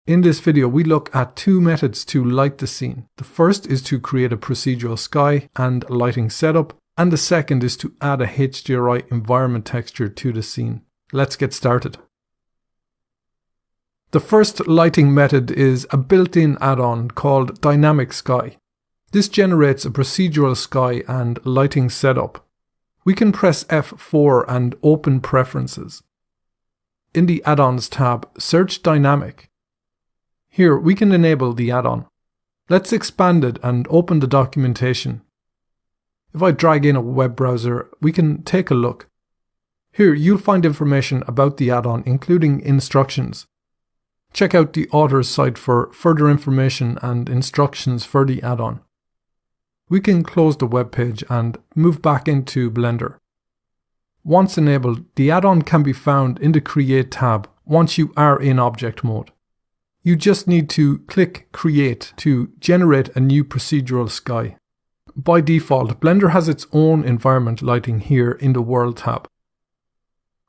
In this video, we look at two methods to light the scene. The first is to create a procedural sky and lighting setup, and the second is to add a HDRI environment texture to the scene. Let's get started. The first lighting method is a built-in add-on called Dynamic Sky. This generates a procedural sky and lighting setup. We can press F4 and open Preferences. In the Add-ons tab, search Dynamic. Here we can enable the add-on. Let's expand it and open the documentation. If I drag in a web browser, we can take a look. Here you'll find information about the add-on, including instructions. Check out the author's site for further information and instructions for the add-on. We can close the web page and move back into Blender. Once enabled, the add-on can be found in the Create tab once you are in object mode. You just need to click Create to generate a new procedural sky. By default, Blender has its own environment lighting here in the World tab.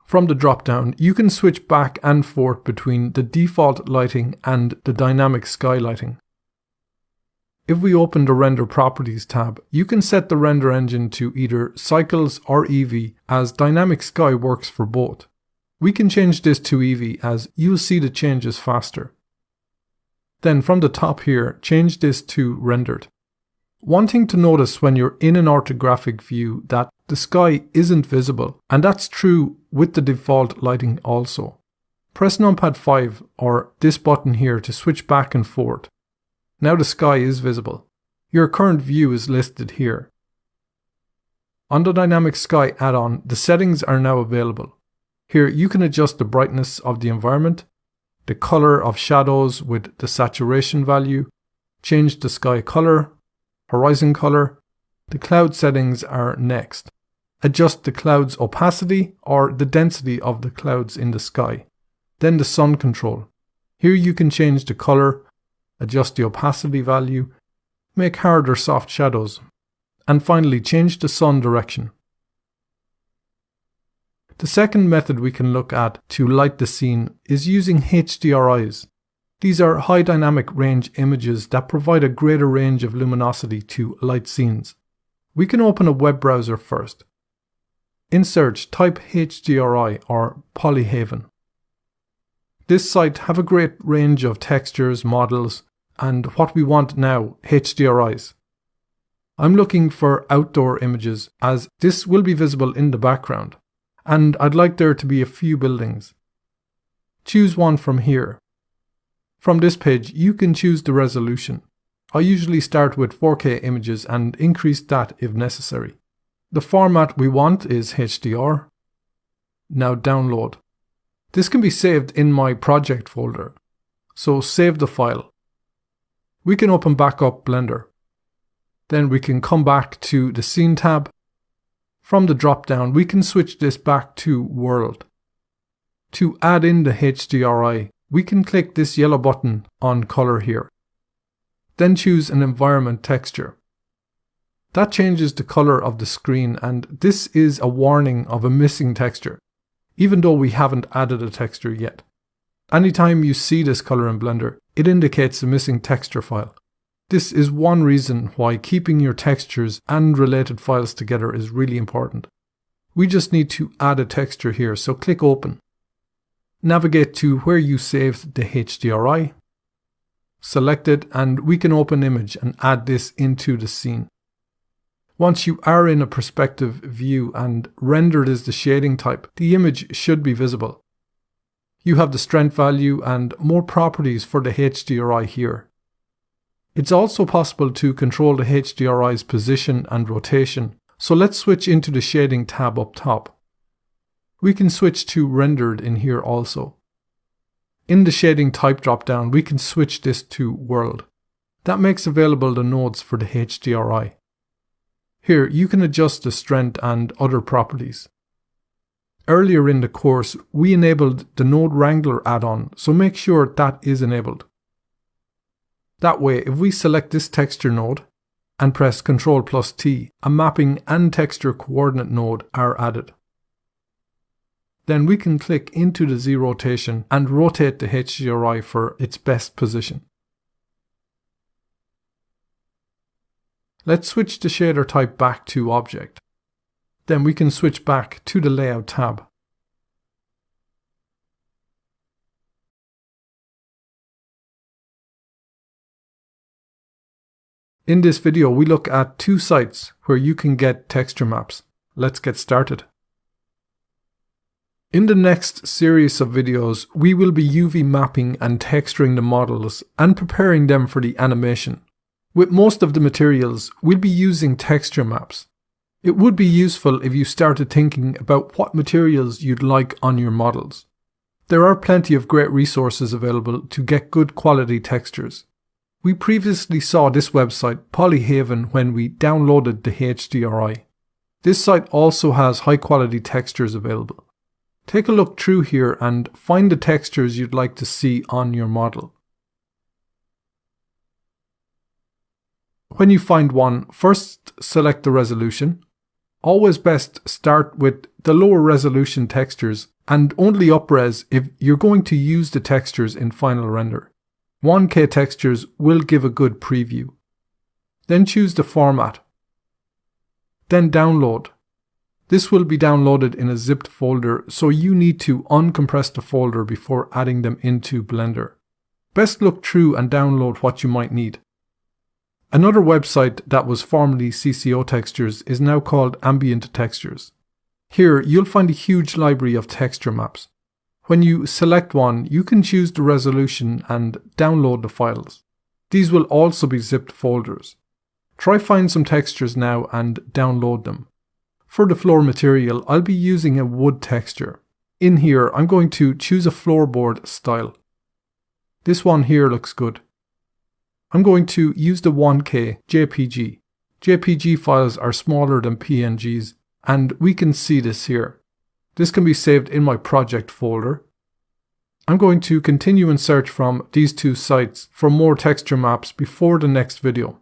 From the drop-down, you can switch back and forth between the default lighting and the dynamic sky lighting. If we open the Render Properties tab, you can set the render engine to either Cycles or Eevee, as Dynamic Sky works for both. We can change this to Eevee as you'll see the changes faster. Then from the top here, change this to Rendered. One thing to notice when you're in an orthographic view that the sky isn't visible, and that's true with the default lighting also. Press numpad 5 or this button here to switch back and forth. Now the sky is visible. Your current view is listed here. On the Dynamic Sky add-on, the settings are now available. Here you can adjust the brightness of the environment, the color of shadows with the saturation value, change the sky color, horizon color. The cloud settings are next. Adjust the cloud's opacity or the density of the clouds in the sky. Then the sun control. Here you can change the color, adjust the opacity value, make hard or soft shadows, and finally change the sun direction. The second method we can look at to light the scene is using HDRIs. These are high dynamic range images that provide a greater range of luminosity to light scenes. We can open a web browser first. In search, type HDRI or Polyhaven. This site have a great range of textures, models, and what we want now, HDRIs. I'm looking for outdoor images as this will be visible in the background, and I'd like there to be a few buildings. Choose one from here. From this page you can choose the resolution. I usually start with 4K images and increase that if necessary. The format we want is HDR. Now download. This can be saved in my project folder, so save the file. We can open back up Blender. Then we can come back to the Scene tab. From the drop-down, we can switch this back to World. To add in the HDRI, we can click this yellow button on Color here. Then choose an environment texture. That changes the color of the screen, and this is a warning of a missing texture, even though we haven't added a texture yet. Anytime you see this color in Blender, it indicates a missing texture file. This is one reason why keeping your textures and related files together is really important. We just need to add a texture here, so click Open. Navigate to where you saved the HDRI. Select it and we can open Image and add this into the scene. Once you are in a perspective view and rendered is the shading type, the image should be visible. You have the strength value and more properties for the HDRI here. It's also possible to control the HDRI's position and rotation, so let's switch into the Shading tab up top. We can switch to Rendered in here also. In the Shading type drop-down, we can switch this to World. That makes available the nodes for the HDRI. Here you can adjust the strength and other properties. Earlier in the course, we enabled the Node Wrangler add-on, so make sure that is enabled. That way, if we select this texture node and press Ctrl+T, a mapping and texture coordinate node are added. then we can click into the Z rotation and rotate the HDRI for its best position. Let's switch the shader type back to Object. Then we can switch back to the Layout tab. In this video, we look at two sites where you can get texture maps. Let's get started. In the next series of videos, we will be UV mapping and texturing the models and preparing them for the animation. With most of the materials, we'll be using texture maps. It would be useful if you started thinking about what materials you'd like on your models. There are plenty of great resources available to get good quality textures. We previously saw this website, Polyhaven, when we downloaded the HDRI. This site also has high quality textures available. Take a look through here and find the textures you'd like to see on your model. When you find one, first select the resolution. Always best start with the lower resolution textures and only upres if you're going to use the textures in final render. 1K textures will give a good preview. Then choose the format. Then download. This will be downloaded in a zipped folder, so you need to uncompress the folder before adding them into Blender. Best look through and download what you might need. Another website that was formerly CCO Textures is now called Ambient Textures. Here you'll find a huge library of texture maps. When you select one, you can choose the resolution and download the files. These will also be zipped folders. Try find some textures now and download them. For the floor material, I'll be using a wood texture. In here, I'm going to choose a floorboard style. This one here looks good. I'm going to use the 1K JPG. JPG files are smaller than PNGs, and we can see this here. This can be saved in my project folder. I'm going to continue and search from these two sites for more texture maps before the next video.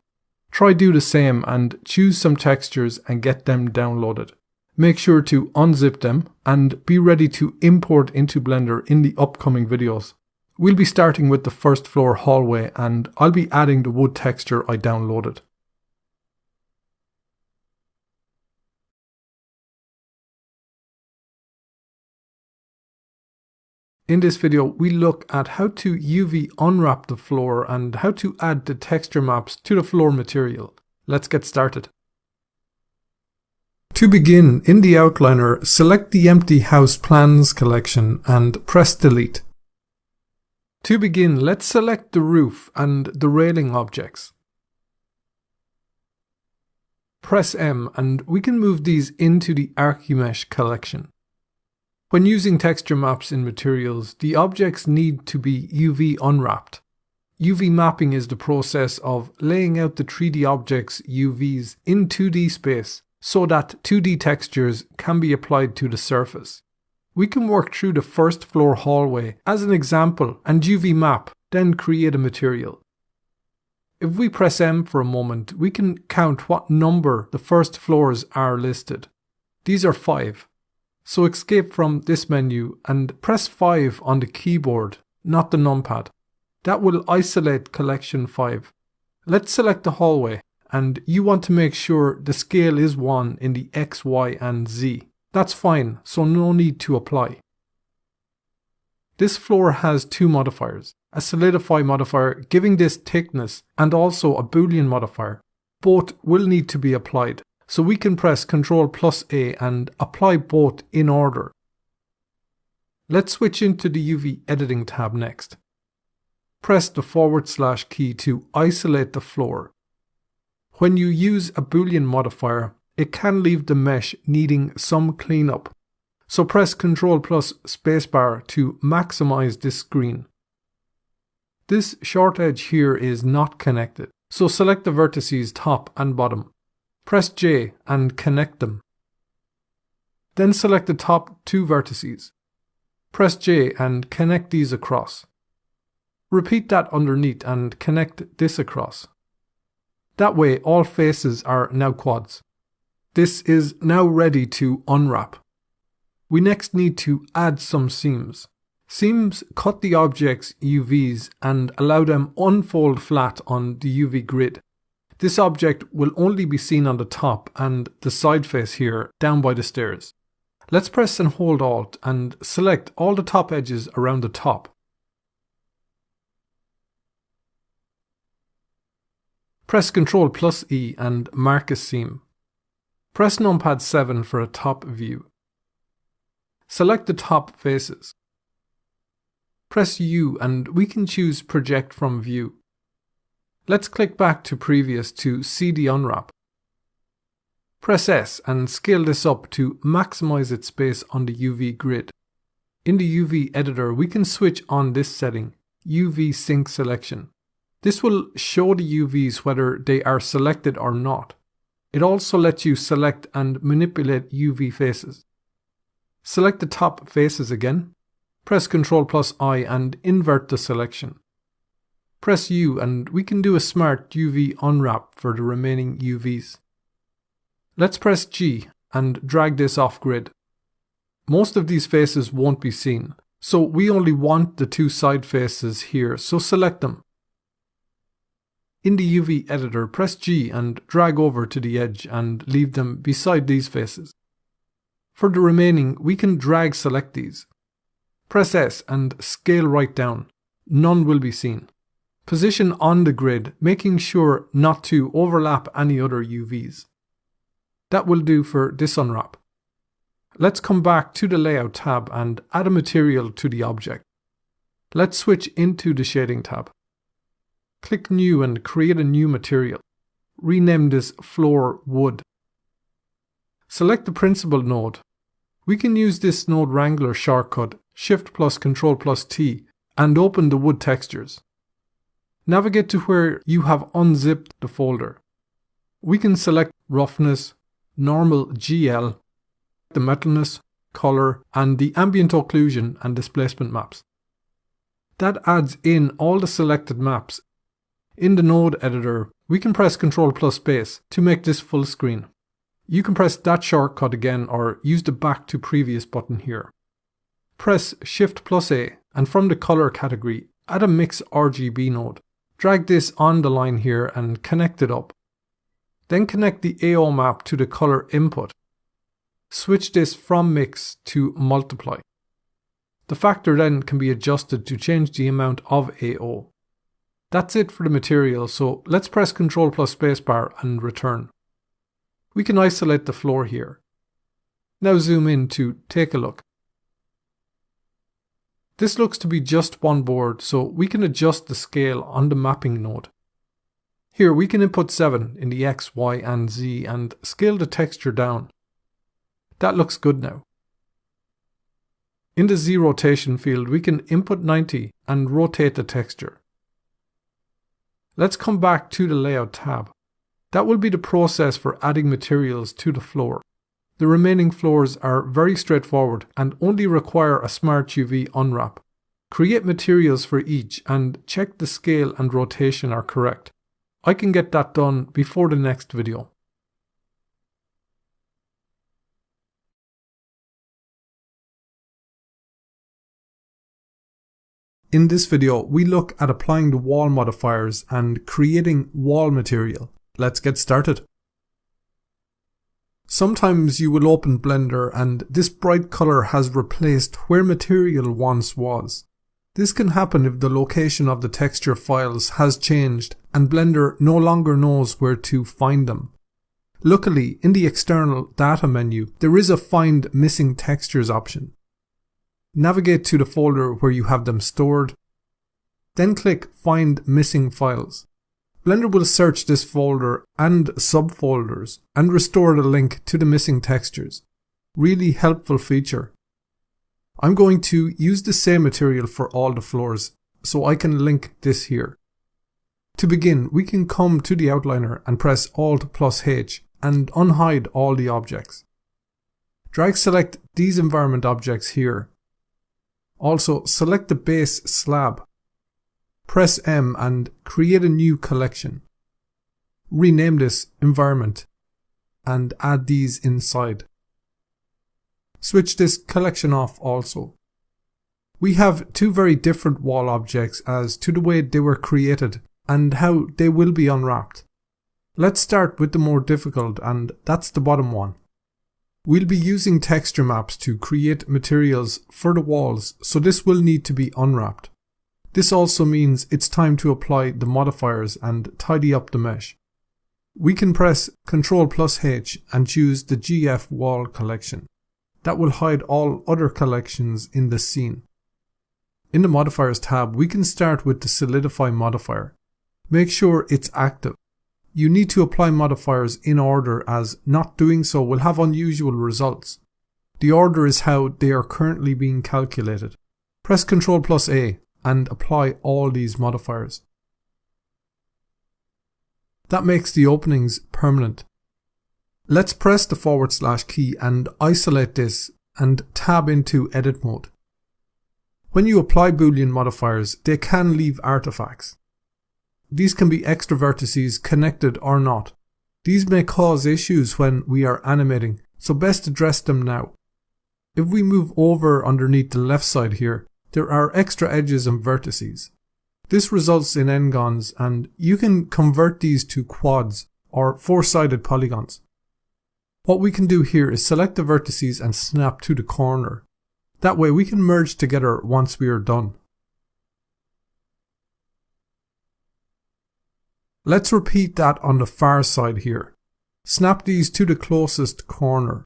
Try do the same and choose some textures and get them downloaded. Make sure to unzip them and be ready to import into Blender in the upcoming videos. We'll be starting with the first floor hallway and I'll be adding the wood texture I downloaded. In this video, we look at how to UV unwrap the floor and how to add the texture maps to the floor material. Let's get started. To begin, in the outliner, select the Empty House Plans collection and press Delete. To begin, let's select the roof and the railing objects. Press M and we can move these into the Archimesh collection. When using texture maps in materials, the objects need to be UV unwrapped. UV mapping is the process of laying out the 3D objects' UVs in 2D space so that 2D textures can be applied to the surface. We can work through the first floor hallway as an example and UV map, then create a material. If we press M for a moment, we can count what number the first floors are listed. These are 5. So escape from this menu and press 5 on the keyboard, not the numpad. That will isolate collection 5. Let's select the hallway, and you want to make sure the scale is 1 in the X, Y and Z. That's fine, so no need to apply. This floor has two modifiers, a solidify modifier giving this thickness and also a Boolean modifier. Both will need to be applied. So we can press Ctrl+A and apply both in order. Let's switch into the UV editing tab next. Press the / key to isolate the floor. When you use a Boolean modifier, it can leave the mesh needing some cleanup. So press Ctrl+ spacebar to maximize this screen. This short edge here is not connected, so select the vertices top and bottom. Press J and connect them. Then select the top 2 vertices. Press J and connect these across. Repeat that underneath and connect this across. That way all faces are now quads. This is now ready to unwrap. We next need to add some seams. Seams cut the object's UVs and allow them unfold flat on the UV grid. This object will only be seen on the top and the side face here down by the stairs. Let's press and hold Alt and select all the top edges around the top. Press Ctrl+E and mark a seam. Press numpad 7 for a top view. Select the top faces. Press U and we can choose Project from View. Let's click back to Previous to see the unwrap. Press S and scale this up to maximize its space on the UV grid. In the UV editor, we can switch on this setting, UV Sync Selection. This will show the UVs whether they are selected or not. It also lets you select and manipulate UV faces. Select the top faces again. Press Ctrl+I and invert the selection. Press U and we can do a smart UV unwrap for the remaining UVs. Let's press G and drag this off grid. Most of these faces won't be seen, so we only want the two side faces here, so select them. In the UV editor, press G and drag over to the edge and leave them beside these faces. For the remaining, we can drag select these. Press S and scale right down. None will be seen. Position on the grid, making sure not to overlap any other UVs. That will do for this unwrap. Let's come back to the Layout tab and add a material to the object. Let's switch into the Shading tab. Click New and create a new material. Rename this Floor Wood. Select the Principled node. We can use this Node Wrangler shortcut, Shift+Ctrl+T, and open the wood textures. Navigate to where you have unzipped the folder. We can select Roughness, Normal GL, the Metalness, Color, and the Ambient Occlusion and Displacement maps. That adds in all the selected maps. In the node editor, we can press Ctrl+Space to make this full screen. You can press that shortcut again or use the Back to Previous button here. Press Shift+A and from the Color category, add a Mix RGB node. Drag this on the line here and connect it up. Then connect the AO map to the color input. Switch this from Mix to Multiply. The factor then can be adjusted to change the amount of AO. That's it for the material, so let's press Ctrl plus spacebar and return. We can isolate the floor here. Now zoom in to take a look. This looks to be just one board, so we can adjust the scale on the mapping node. Here we can input 7 in the X, Y and Z and scale the texture down. That looks good now. In the Z rotation field we can input 90 and rotate the texture. Let's come back to the Layout tab. That will be the process for adding materials to the floor. The remaining floors are very straightforward and only require a Smart UV unwrap. Create materials for each and check the scale and rotation are correct. I can get that done before the next video. In this video, we look at applying the wall modifiers and creating wall material. Let's get started. Sometimes you will open Blender and this bright color has replaced where material once was. This can happen if the location of the texture files has changed and Blender no longer knows where to find them. Luckily, in the external data menu, there is a Find Missing Textures option. Navigate to the folder where you have them stored. Then click Find Missing Files. Blender will search this folder and subfolders and restore the link to the missing textures. Really helpful feature. I'm going to use the same material for all the floors, so I can link this here. To begin, we can come to the outliner and press Alt plus H and unhide all the objects. Drag select these environment objects here. Also select the base slab. Press M and create a new collection. Rename this environment and add these inside. Switch this collection off also. We have two very different wall objects as to the way they were created and how they will be unwrapped. Let's start with the more difficult, and that's the bottom one. We'll be using texture maps to create materials for the walls, so this will need to be unwrapped. This also means it's time to apply the modifiers and tidy up the mesh. We can press Ctrl+H and choose the GF wall collection. That will hide all other collections in the scene. In the modifiers tab, we can start with the solidify modifier. Make sure it's active. You need to apply modifiers in order, as not doing so will have unusual results. The order is how they are currently being calculated. Press Ctrl+A and apply all these modifiers. That makes the openings permanent. Let's press the / key and isolate this and tab into edit mode. When you apply Boolean modifiers, they can leave artifacts. These can be extra vertices connected or not. These may cause issues when we are animating, so best address them now. If we move over underneath the left side here, there are extra edges and vertices. This results in n-gons, and you can convert these to quads or four-sided polygons. What we can do here is select the vertices and snap to the corner. That way we can merge together once we are done. Let's repeat that on the far side here. Snap these to the closest corner.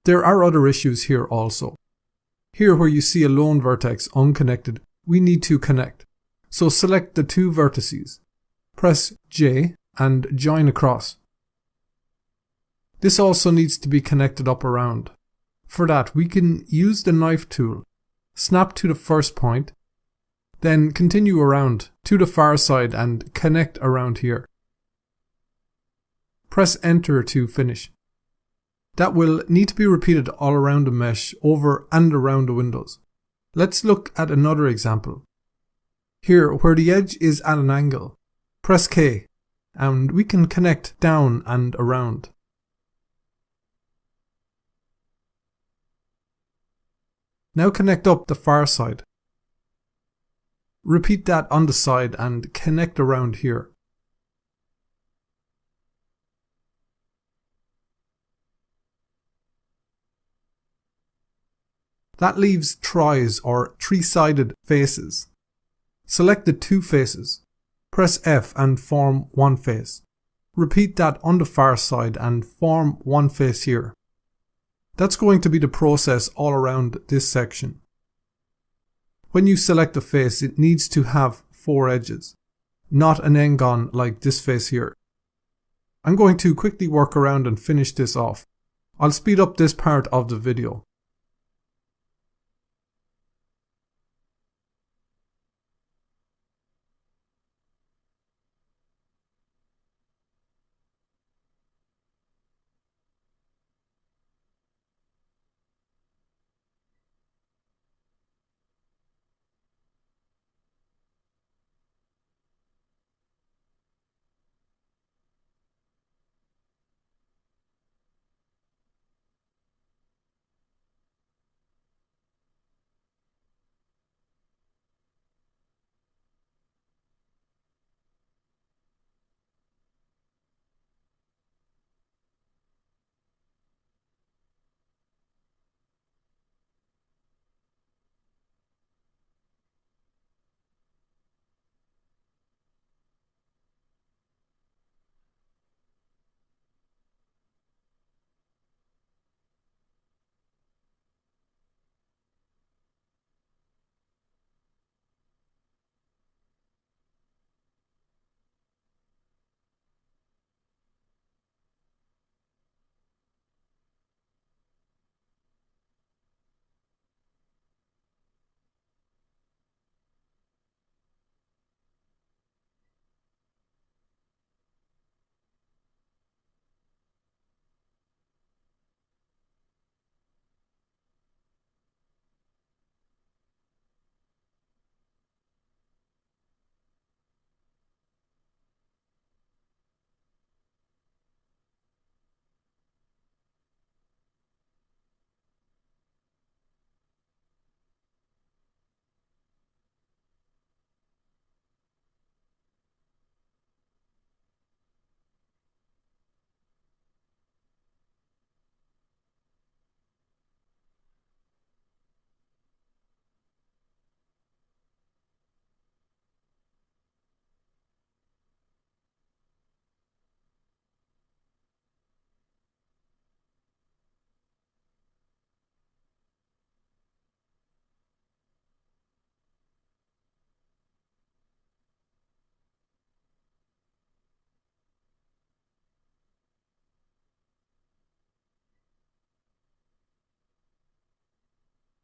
There are other issues here also. Here where you see a lone vertex unconnected, we need to connect. So select the two vertices. Press J and join across. This also needs to be connected up around. For that, we can use the knife tool. Snap to the first point, then continue around to the far side and connect around here. Press Enter to finish. That will need to be repeated all around the mesh, over and around the windows. Let's look at another example. Here, where the edge is at an angle, press K, and we can connect down and around. Now connect up the far side. Repeat that on the side and connect around here. That leaves tries or three-sided faces. Select the two faces. Press F and form one face. Repeat that on the far side and form one face here. That's going to be the process all around this section. When you select a face, it needs to have four edges, not an n-gon like this face here. I'm going to quickly work around and finish this off. I'll speed up this part of the video.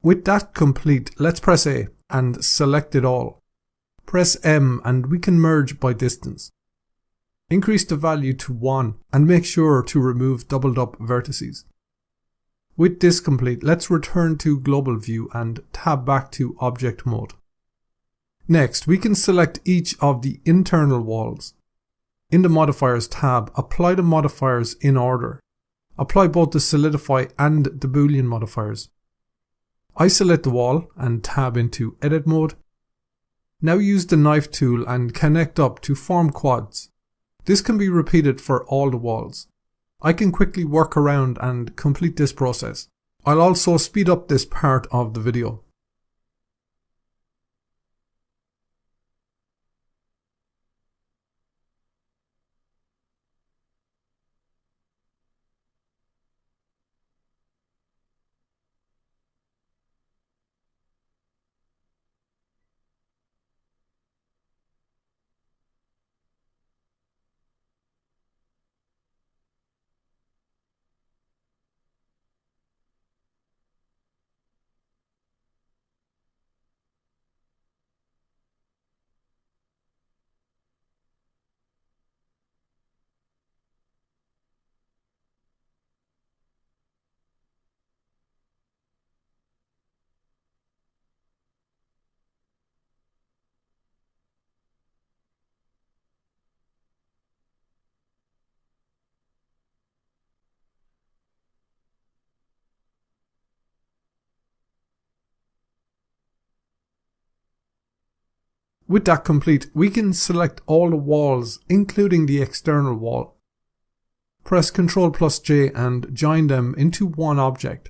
With that complete, let's press A and select it all. Press M and we can merge by distance. Increase the value to 1 and make sure to remove doubled up vertices. With this complete, let's return to Global View and tab back to Object Mode. Next, we can select each of the internal walls. In the Modifiers tab, apply the modifiers in order. Apply both the Solidify and the Boolean modifiers. Isolate the wall and tab into Edit Mode. Now use the knife tool and connect up to form quads. This can be repeated for all the walls. I can quickly work around and complete this process. I'll also speed up this part of the video. With that complete, we can select all the walls, including the external wall. Press Ctrl+J and join them into one object.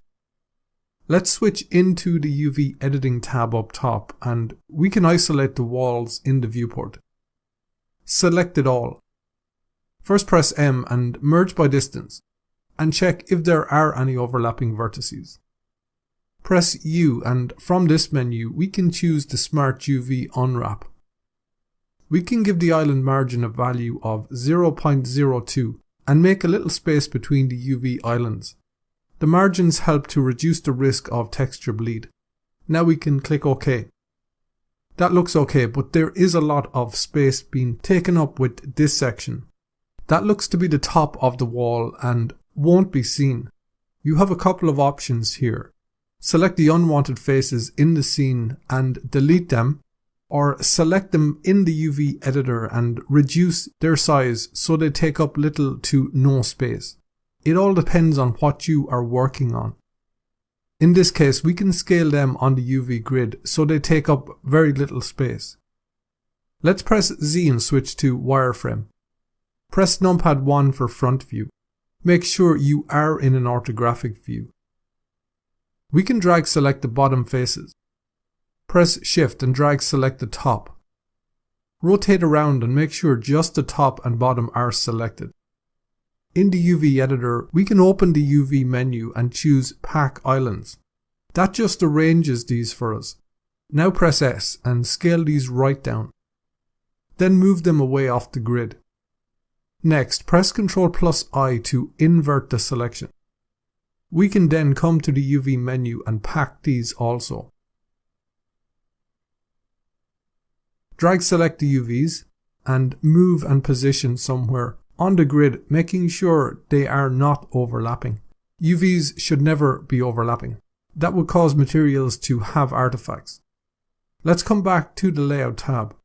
Let's switch into the UV Editing tab up top and we can isolate the walls in the viewport. Select it all. First press M and merge by distance and check if there are any overlapping vertices. Press U and from this menu we can choose the Smart UV Unwrap. We can give the island margin a value of 0.02 and make a little space between the UV islands. The margins help to reduce the risk of texture bleed. Now we can click OK. That looks okay, but there is a lot of space being taken up with this section. That looks to be the top of the wall and won't be seen. You have a couple of options here. Select the unwanted faces in the scene and delete them, or select them in the UV editor and reduce their size so they take up little to no space. It all depends on what you are working on. In this case, we can scale them on the UV grid so they take up very little space. Let's press Z and switch to wireframe. Press numpad 1 for front view. Make sure you are in an orthographic view. We can drag select the bottom faces. Press Shift and drag select the top. Rotate around and make sure just the top and bottom are selected. In the UV editor, we can open the UV menu and choose Pack Islands. That just arranges these for us. Now press S and scale these right down. Then move them away off the grid. Next, press Ctrl+I to invert the selection. We can then come to the UV menu and pack these also. Drag select the UVs and move and position somewhere on the grid, making sure they are not overlapping. UVs should never be overlapping. That would cause materials to have artifacts. Let's come back to the Layout tab.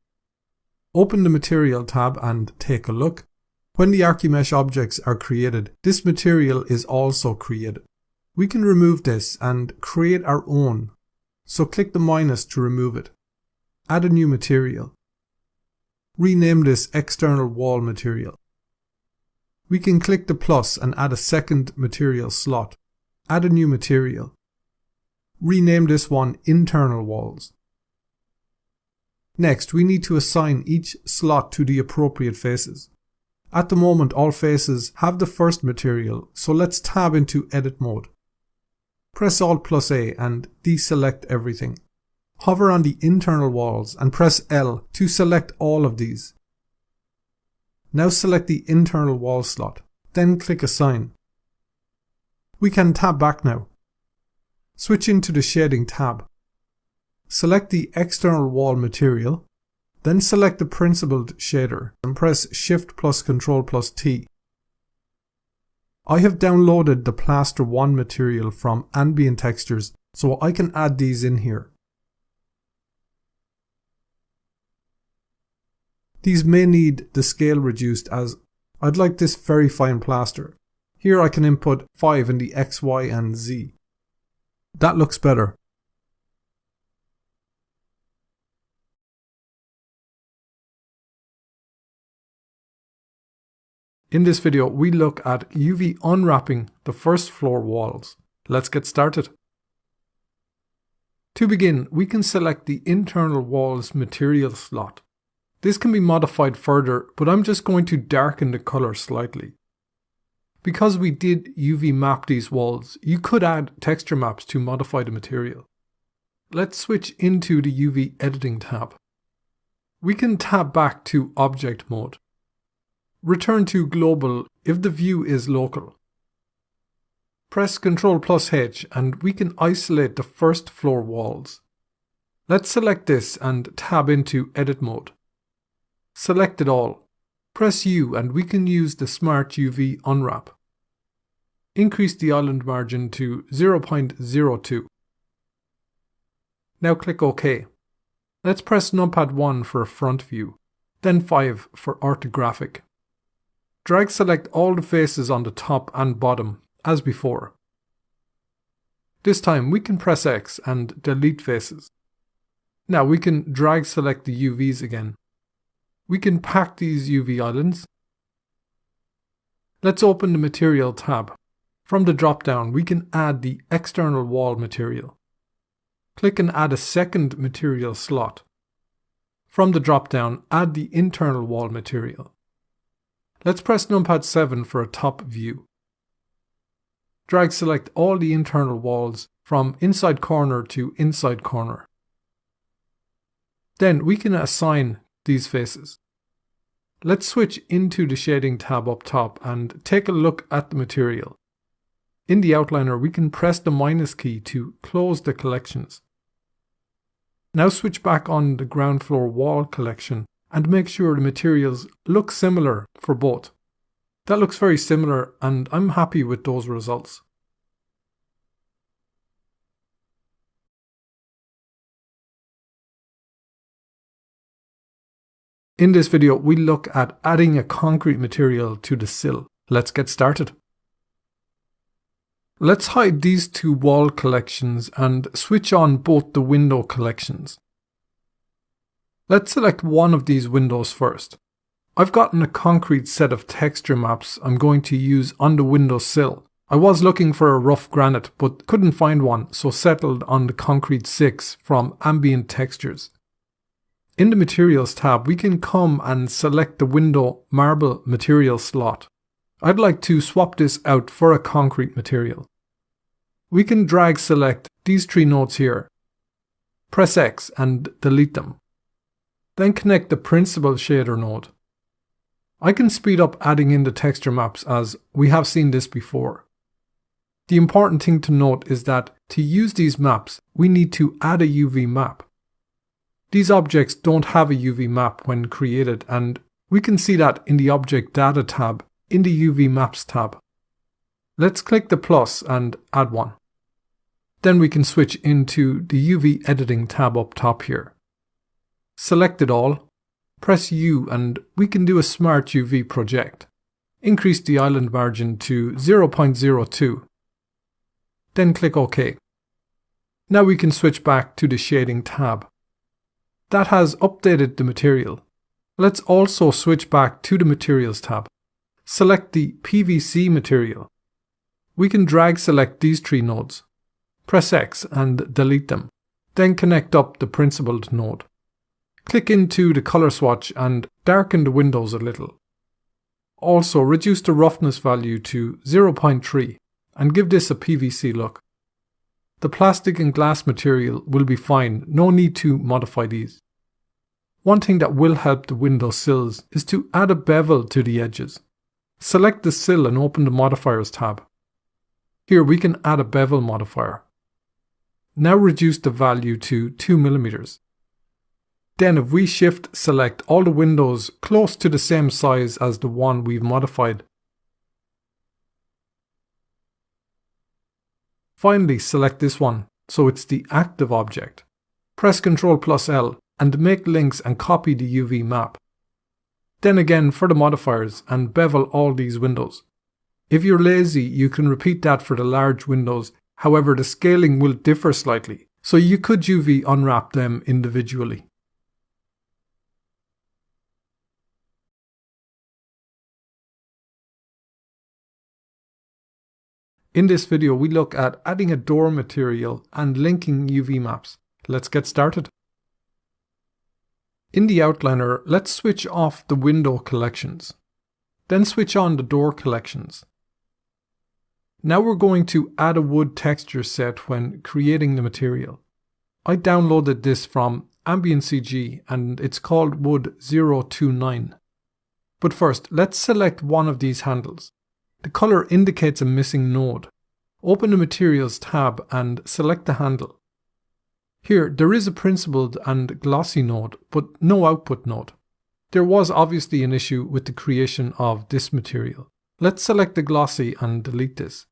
Open the Material tab and take a look. When the Archimesh objects are created, this material is also created. We can remove this and create our own. So click the minus to remove it. Add a new material. Rename this External Wall Material. We can click the plus and add a second material slot. Add a new material. Rename this one Internal Walls. Next, we need to assign each slot to the appropriate faces. At the moment, all faces have the first material, so let's tab into Edit Mode. Press Alt+A and deselect everything. Hover on the internal walls and press L to select all of these. Now select the internal wall slot, then click Assign. We can tab back now. Switch into the Shading tab. Select the external wall material, then select the principled shader and press Shift plus Ctrl plus T. I have downloaded the Plaster 1 material from Ambient Textures, so I can add these in here. These may need the scale reduced as I'd like this very fine plaster. Here I can input 5 in the X, Y and Z. That looks better. In this video, we look at UV unwrapping the first floor walls. Let's get started. To begin, we can select the internal walls material slot. This can be modified further, but I'm just going to darken the color slightly. Because we did UV map these walls, you could add texture maps to modify the material. Let's switch into the UV editing tab. We can tab back to object mode. Return to global if the view is local. Press Ctrl plus H and we can isolate the first floor walls. Let's select this and tab into edit mode. Select it all. Press U and we can use the Smart UV Unwrap. Increase the island margin to 0.02. Now click OK. Let's press numpad 1 for a front view, then 5 for orthographic. Drag select all the faces on the top and bottom, as before. This time we can press X and delete faces. Now we can drag select the UVs again. We can pack these UV islands. Let's open the Material tab. From the drop-down, we can add the external wall material. Click and add a second material slot. From the drop-down, add the internal wall material. Let's press numpad 7 for a top view. Drag select all the internal walls from inside corner to inside corner. Then we can assign these faces. Let's switch into the Shading tab up top and take a look at the material. In the outliner, we can press the minus key to close the collections. Now switch back on the ground floor wall collection and make sure the materials look similar for both. That looks very similar and I'm happy with those results. In this video, we look at adding a concrete material to the sill. Let's get started. Let's hide these two wall collections and switch on both the window collections. Let's select one of these windows first. I've gotten a concrete set of texture maps I'm going to use on the window sill. I was looking for a rough granite but couldn't find one, so settled on the Concrete 6 from Ambient Textures. In the Materials tab, we can come and select the window marble material slot. I'd like to swap this out for a concrete material. We can drag select these three nodes here. Press X and delete them. Then connect the Principled Shader node. I can speed up adding in the texture maps as we have seen this before. The important thing to note is that to use these maps, we need to add a UV map. These objects don't have a UV map when created, and we can see that in the Object Data tab in the UV Maps tab. Let's click the plus and add one. Then we can switch into the UV Editing tab up top here. Select it all, press U and we can do a Smart UV project. Increase the island margin to 0.02. Then click OK. Now we can switch back to the Shading tab. That has updated the material. Let's also switch back to the Materials tab. Select the PVC material. We can drag select these three nodes. Press X and delete them. Then connect up the Principled node. Click into the color swatch and darken the windows a little. Also reduce the roughness value to 0.3 and give this a PVC look. The plastic and glass material will be fine, no need to modify these. One thing that will help the window sills is to add a bevel to the edges. Select the sill and open the Modifiers tab. Here we can add a bevel modifier. Now reduce the value to 2 mm. Then if we shift select all the windows close to the same size as the one we've modified. Finally select this one, so it's the active object. Press Ctrl+L and make links and copy the UV map. Then again for the modifiers and bevel all these windows. If you're lazy, you can repeat that for the large windows, however the scaling will differ slightly, so you could UV unwrap them individually. In this video we look at adding a door material and linking UV maps. Let's get started. In the outliner, let's switch off the window collections. Then switch on the door collections. Now we're going to add a wood texture set when creating the material. I downloaded this from Ambient CG and it's called Wood 029. But first, let's select one of these handles. The color indicates a missing node. Open the Materials tab and select the handle. Here, there is a principled and glossy node, but no output node. There was obviously an issue with the creation of this material. Let's select the glossy and delete this.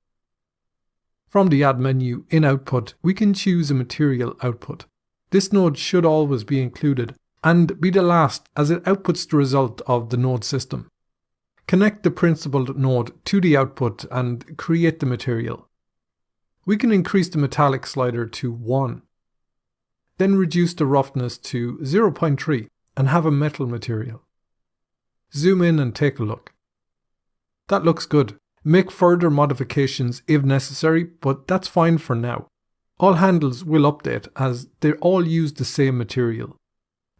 From the Add menu in Output, we can choose a material output. This node should always be included and be the last as it outputs the result of the node system. Connect the principled node to the output and create the material. We can increase the metallic slider to 1. Then reduce the roughness to 0.3 and have a metal material. Zoom in and take a look. That looks good. Make further modifications if necessary, but that's fine for now. All handles will update as they all use the same material.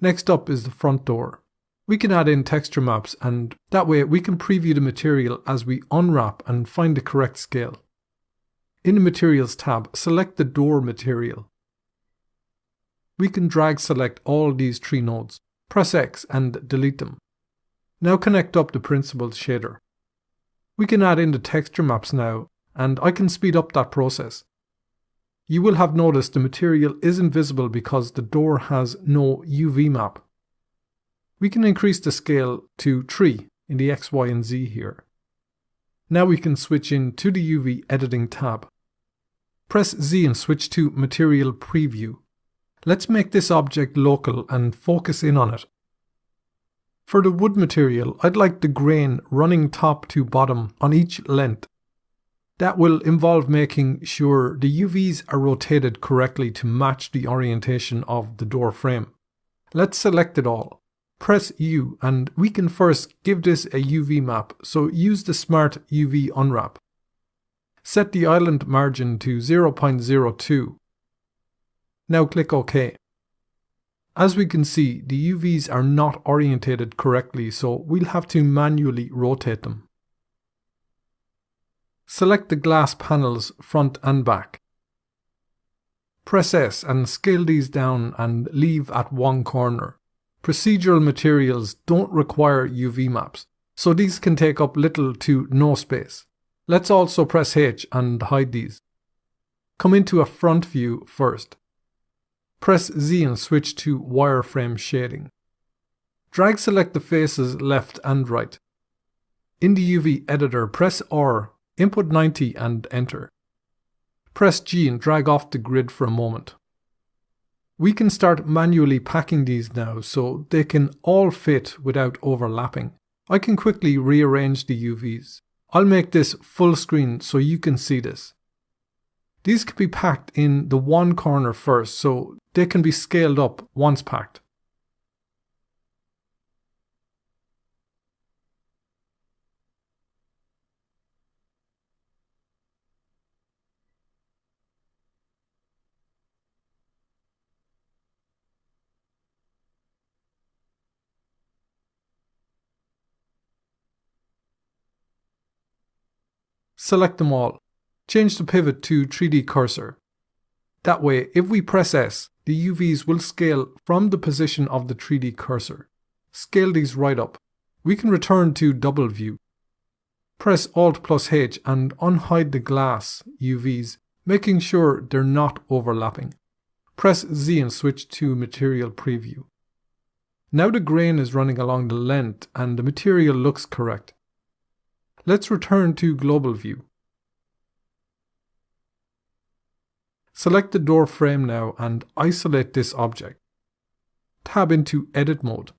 Next up is the front door. We can add in texture maps and that way we can preview the material as we unwrap and find the correct scale. In the Materials tab, select the door material. We can drag select all these 3 nodes. Press X and delete them. Now connect up the principled shader. We can add in the texture maps now and I can speed up that process. You will have noticed the material isn't visible because the door has no UV map. We can increase the scale to 3 in the X, Y and Z here. Now we can switch into the UV editing tab. Press Z and switch to Material Preview. Let's make this object local and focus in on it. For the wood material, I'd like the grain running top to bottom on each length. That will involve making sure the UVs are rotated correctly to match the orientation of the door frame. Let's select it all. Press U and we can first give this a UV map, so use the Smart UV Unwrap. Set the island margin to 0.02. Now click OK. As we can see, the UVs are not orientated correctly, so we'll have to manually rotate them. Select the glass panels front and back. Press S and scale these down and leave at one corner. Procedural materials don't require UV maps, so these can take up little to no space. Let's also press H and hide these. Come into a front view first. Press Z and switch to wireframe shading. Drag select the faces left and right. In the UV editor, press R, input 90 and enter. Press G and drag off the grid for a moment. We can start manually packing these now so they can all fit without overlapping. I can quickly rearrange the UVs. I'll make this full screen so you can see this. These can be packed in the one corner first so they can be scaled up once packed. Select them all. Change the pivot to 3D cursor. That way, if we press S, the UVs will scale from the position of the 3D cursor. Scale these right up. We can return to double view. Press Alt plus H and unhide the glass UVs, making sure they're not overlapping. Press Z and switch to Material Preview. Now the grain is running along the length and the material looks correct. Let's return to Global View. Select the door frame now and isolate this object. Tab into Edit Mode.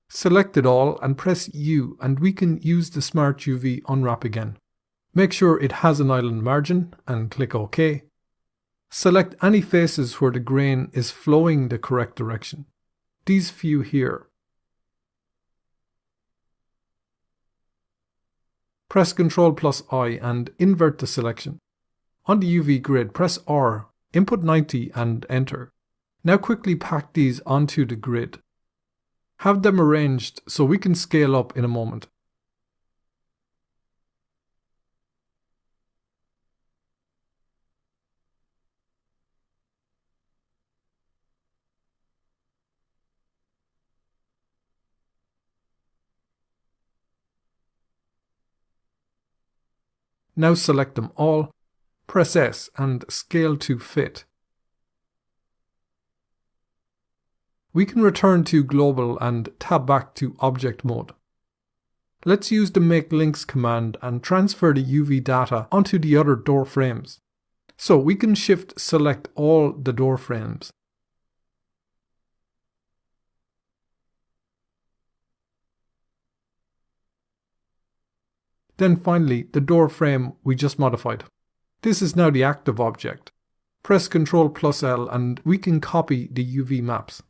Select it all and press U and we can use the Smart UV unwrap again. Make sure it has an island margin and click OK. Select any faces where the grain is flowing the correct direction. These few here. Press Ctrl+I and invert the selection. On the UV grid, press R, input 90 and enter. Now quickly pack these onto the grid. Have them arranged so we can scale up in a moment. Now select them all, press S and scale to fit. We can return to Global and tab back to Object Mode. Let's use the Make Links command and transfer the UV data onto the other door frames. So we can Shift select all the door frames. Then finally, the door frame we just modified. This is now the active object. Press Ctrl+L and we can copy the UV maps.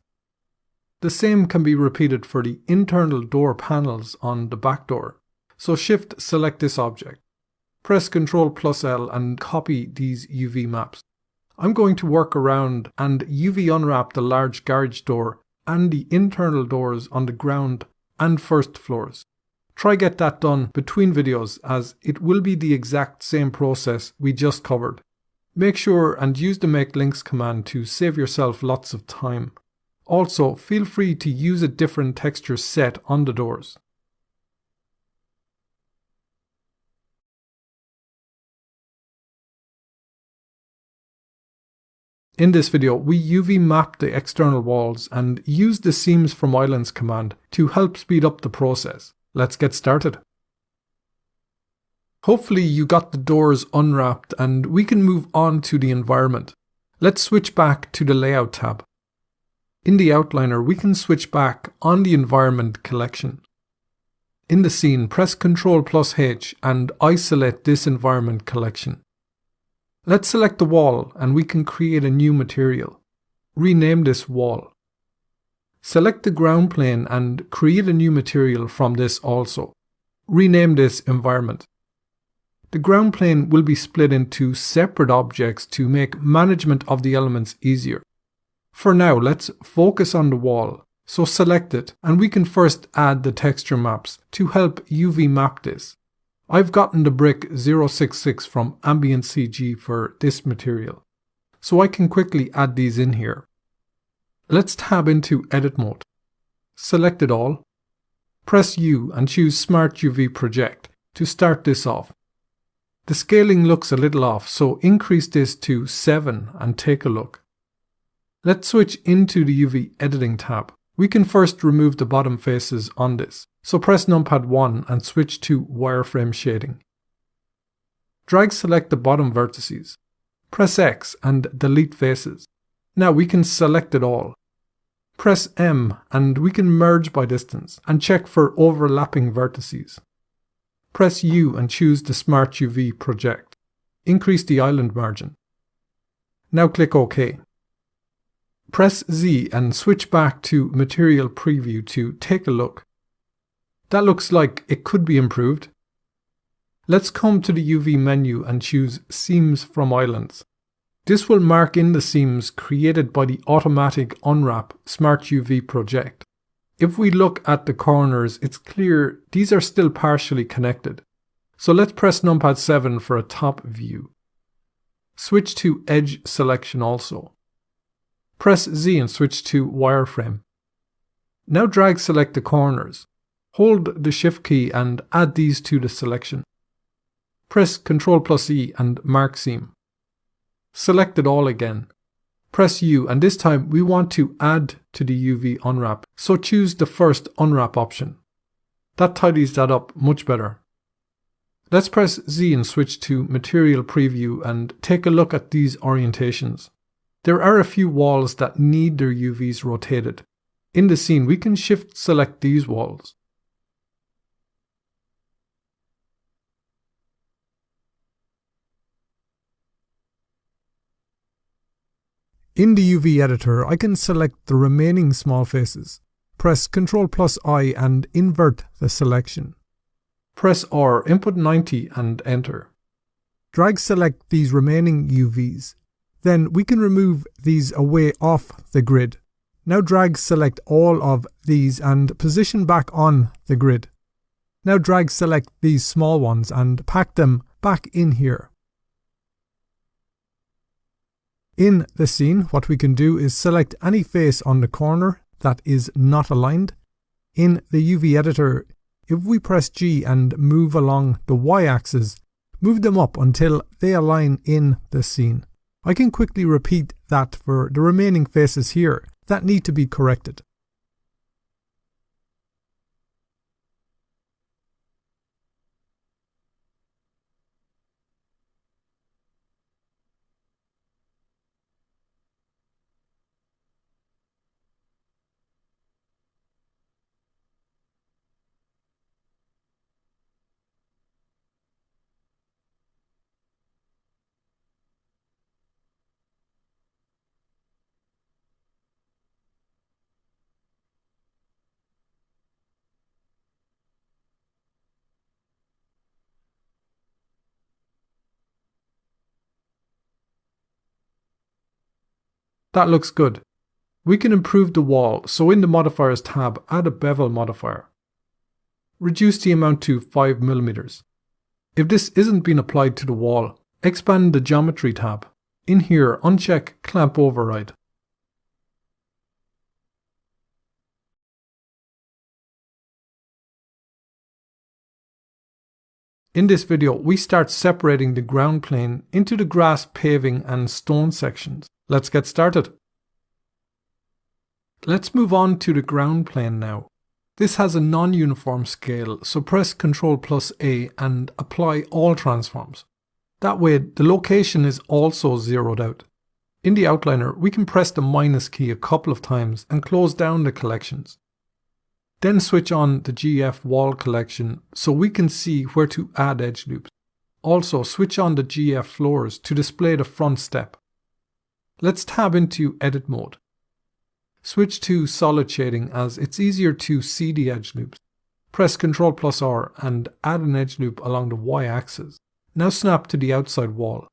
The same can be repeated for the internal door panels on the back door. So Shift select this object. Press Ctrl+L and copy these UV maps. I'm going to work around and UV unwrap the large garage door and the internal doors on the ground and first floors. Try get that done between videos as it will be the exact same process we just covered. Make sure and use the Make Links command to save yourself lots of time. Also, feel free to use a different texture set on the doors. In this video, we UV mapped the external walls and used the Seams from Islands command to help speed up the process. Let's get started. Hopefully you got the doors unwrapped and we can move on to the environment. Let's switch back to the Layout tab. In the outliner, we can switch back on the environment collection. In the scene, press Ctrl+H and isolate this environment collection. Let's select the wall and we can create a new material. Rename this wall. Select the ground plane and create a new material from this also. Rename this environment. The ground plane will be split into separate objects to make management of the elements easier. For now, let's focus on the wall. So select it and we can first add the texture maps to help UV map this. I've gotten the brick 066 from Ambient CG for this material. So I can quickly add these in here. Let's tab into Edit Mode. Select it all. Press U and choose Smart UV Project to start this off. The scaling looks a little off, so increase this to 7 and take a look. Let's switch into the UV Editing tab. We can first remove the bottom faces on this. So press Numpad 1 and switch to Wireframe Shading. Drag select the bottom vertices. Press X and delete faces. Now we can select it all. Press M and we can merge by distance and check for overlapping vertices. Press U and choose the Smart UV Project. Increase the island margin. Now click OK. Press Z and switch back to Material Preview to take a look. That looks like it could be improved. Let's come to the UV menu and choose Seams from Islands. This will mark in the seams created by the Automatic Unwrap Smart UV project. If we look at the corners, it's clear these are still partially connected. So let's press Numpad 7 for a top view. Switch to Edge Selection also. Press Z and switch to Wireframe. Now drag select the corners. Hold the Shift key and add these to the selection. Press Ctrl+E and mark seam. Select it all again. Press U, and this time we want to add to the UV unwrap, so choose the first unwrap option. That tidies that up much better. Let's press Z and switch to Material Preview and take a look at these orientations. There are a few walls that need their UVs rotated. In the scene, we can shift select these walls. In the UV editor, I can select the remaining small faces. Press Ctrl+I and invert the selection. Press R, input 90 and enter. Drag select these remaining UVs. Then we can remove these away off the grid. Now drag select all of these and position back on the grid. Now drag select these small ones and pack them back in here. In the scene, what we can do is select any face on the corner that is not aligned. In the UV editor, if we press G and move along the Y-axis, move them up until they align in the scene. I can quickly repeat that for the remaining faces here that need to be corrected. That looks good. We can improve the wall, so in the Modifiers tab, add a bevel modifier. Reduce the amount to 5mm. If this isn't being applied to the wall, expand the Geometry tab. In here, uncheck Clamp Override. In this video, we start separating the ground plane into the grass, paving and stone sections. Let's get started. Let's move on to the ground plane now. This has a non-uniform scale, so press Ctrl+A and apply all transforms. That way, the location is also zeroed out. In the outliner, we can press the minus key a couple of times and close down the collections. Then switch on the GF wall collection so we can see where to add edge loops. Also, switch on the GF floors to display the front step. Let's tab into Edit mode. Switch to Solid Shading as it's easier to see the edge loops. Press Ctrl+R and add an edge loop along the Y-axis. Now snap to the outside wall.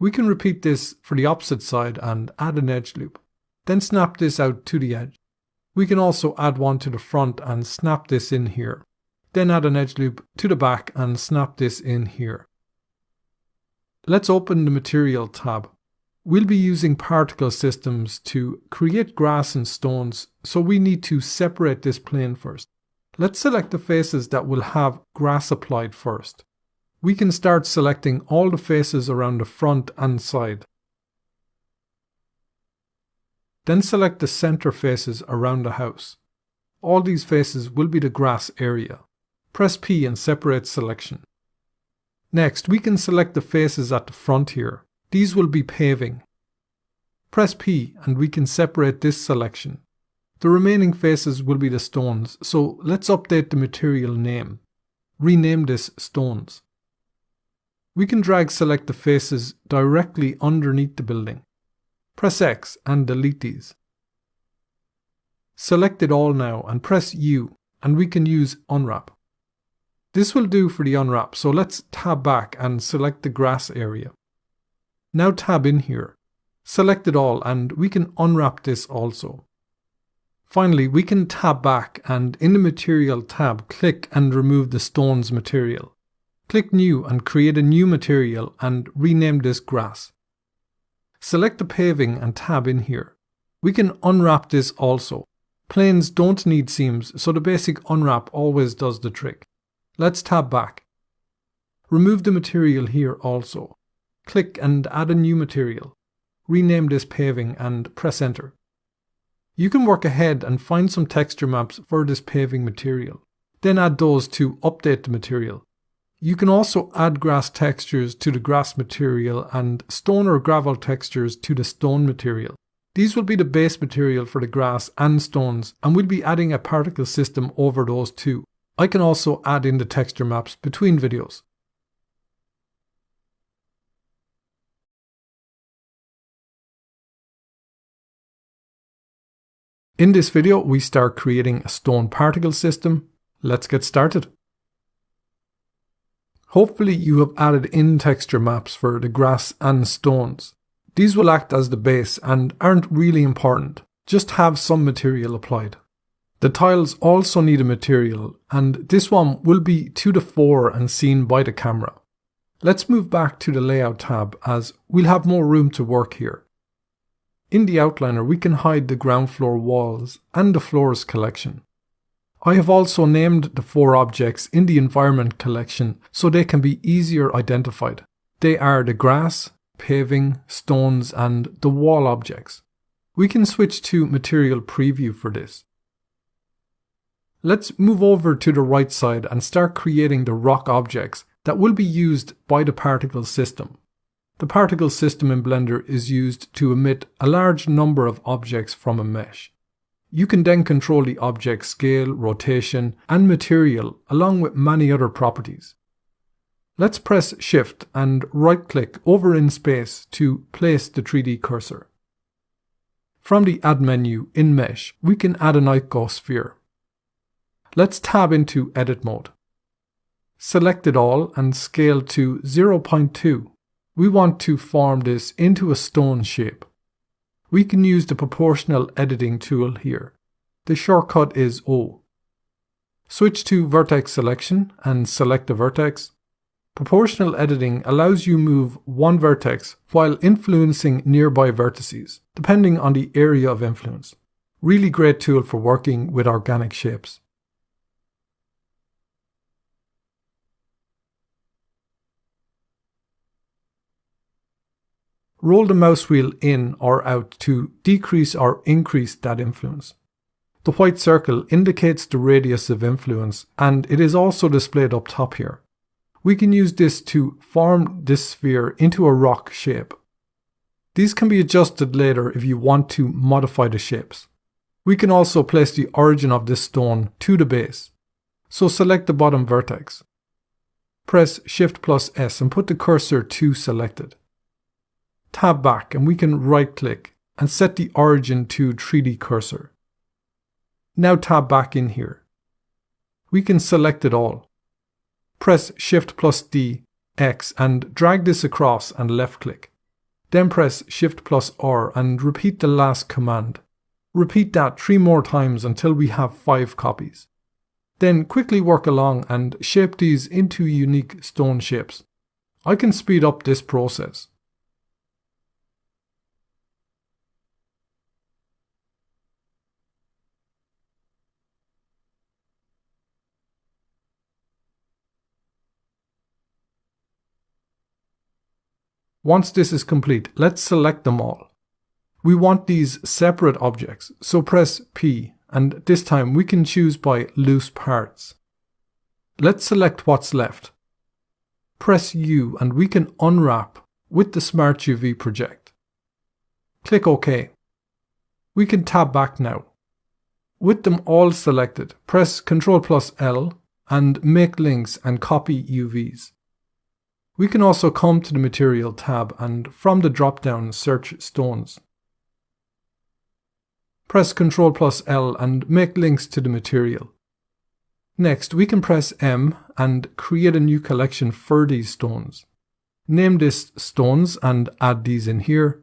We can repeat this for the opposite side and add an edge loop. Then snap this out to the edge. We can also add one to the front and snap this in here. Then add an edge loop to the back and snap this in here. Let's open the Material tab. We'll be using particle systems to create grass and stones, so we need to separate this plane first. Let's select the faces that will have grass applied first. We can start selecting all the faces around the front and side. Then select the center faces around the house. All these faces will be the grass area. Press P and separate selection. Next, we can select the faces at the front here. These will be paving. Press P and we can separate this selection. The remaining faces will be the stones, so let's update the material name. Rename this Stones. We can drag select the faces directly underneath the building. Press X and delete these. Select it all now and press U and we can use Unwrap. This will do for the unwrap, so let's tab back and select the grass area. Now tab in here. Select it all and we can unwrap this also. Finally, we can tab back and in the Material tab, click and remove the stones material. Click New and create a new material and rename this Grass. Select the paving and tab in here. We can unwrap this also. Planes don't need seams, so the basic unwrap always does the trick. Let's tab back. Remove the material here also. Click and add a new material. rename this paving and press enter. You can work ahead and find some texture maps for this paving material, then add those to update the material. You can also add grass textures to the grass material and stone or gravel textures to the stone material. These will be the base material for the grass and stones, and we'll be adding a particle system over those too. I can also add in the texture maps between videos. In this video, we start creating a stone particle system. Let's get started. Hopefully you have added in texture maps for the grass and stones. These will act as the base and aren't really important, just have some material applied. The tiles also need a material, and this one will be to the fore and seen by the camera. Let's move back to the layout tab as we'll have more room to work here. In the outliner we can hide the ground floor walls and the floors collection. I have also named the 4 objects in the environment collection so they can be easier identified. They are the grass, paving, stones and the wall objects. We can switch to material preview for this. Let's move over to the right side and start creating the rock objects that will be used by the particle system. The particle system in Blender is used to emit a large number of objects from a mesh. You can then control the object's scale, rotation, and material along with many other properties. Let's press Shift and right-click over in space to place the 3D cursor. From the Add menu in Mesh, we can add an icosphere. Let's tab into Edit mode. Select it all and scale to 0.2. We want to form this into a stone shape. We can use the proportional editing tool here. The shortcut is O. Switch to vertex selection and select the vertex. Proportional editing allows you move one vertex while influencing nearby vertices, depending on the area of influence. Really great tool for working with organic shapes. Roll the mouse wheel in or out to decrease or increase that influence. The white circle indicates the radius of influence and it is also displayed up top here. We can use this to form this sphere into a rock shape. These can be adjusted later if you want to modify the shapes. We can also place the origin of this stone to the base. So select the bottom vertex. Press Shift+S and put the cursor to selected. Tab back and we can right click and set the origin to 3D cursor. Now tab back in here. We can select it all. Press Shift+D, X and drag this across and left click. Then press Shift+R and repeat the last command. Repeat that 3 more times until we have 5 copies. Then quickly work along and shape these into unique stone shapes. I can speed up this process. Once this is complete, let's select them all. We want these separate objects, so press P, and this time we can choose by loose parts. Let's select what's left. Press U and we can unwrap with the Smart UV project. Click OK. We can tab back now. With them all selected, press Ctrl+L and make links and copy UVs. We can also come to the Material tab and from the drop-down search stones. Press Ctrl+L and make links to the material. Next, we can press M and create a new collection for these stones. Name this stones and add these in here.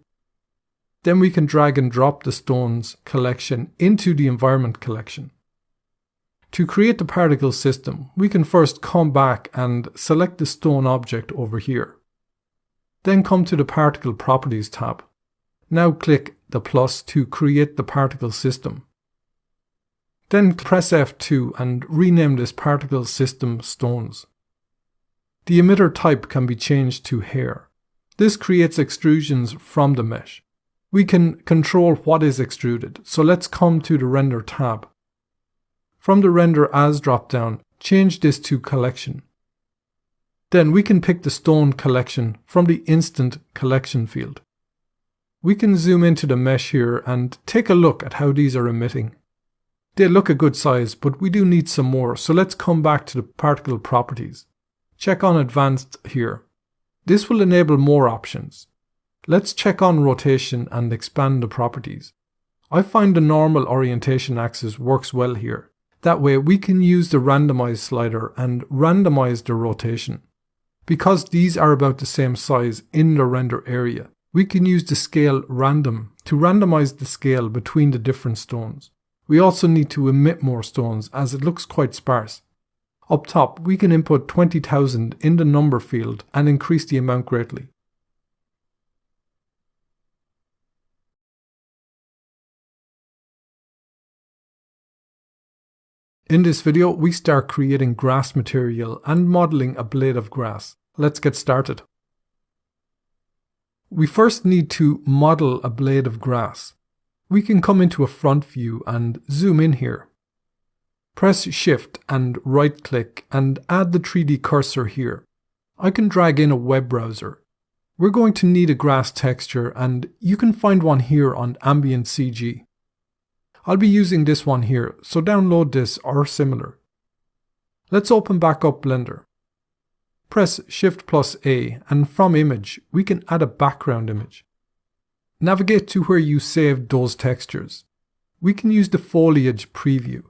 Then we can drag and drop the stones collection into the environment collection. To create the particle system, we can first come back and select the stone object over here. Then come to the Particle Properties tab. Now click the plus to create the particle system. Then press F2 and rename this particle system stones. The emitter type can be changed to hair. This creates extrusions from the mesh. We can control what is extruded, so let's come to the Render tab. From the Render As drop-down, change this to Collection. Then we can pick the stone collection from the Instant Collection field. We can zoom into the mesh here and take a look at how these are emitting. They look a good size, but we do need some more, so let's come back to the particle properties. Check on Advanced here. This will enable more options. Let's check on rotation and expand the properties. I find the normal orientation axis works well here. That way we can use the randomize slider and randomize the rotation. Because these are about the same size in the render area, we can use the scale random to randomize the scale between the different stones. We also need to emit more stones as it looks quite sparse. Up top, we can input 20,000 in the number field and increase the amount greatly. In this video, we start creating grass material and modeling a blade of grass. Let's get started. We first need to model a blade of grass. We can come into a front view and zoom in here. Press Shift and right click and add the 3D cursor here. I can drag in a web browser. We're going to need a grass texture and you can find one here on Ambient CG. I'll be using this one here, so download this or similar. Let's open back up Blender. Press Shift+A and from Image, we can add a background image. Navigate to where you saved those textures. We can use the foliage preview.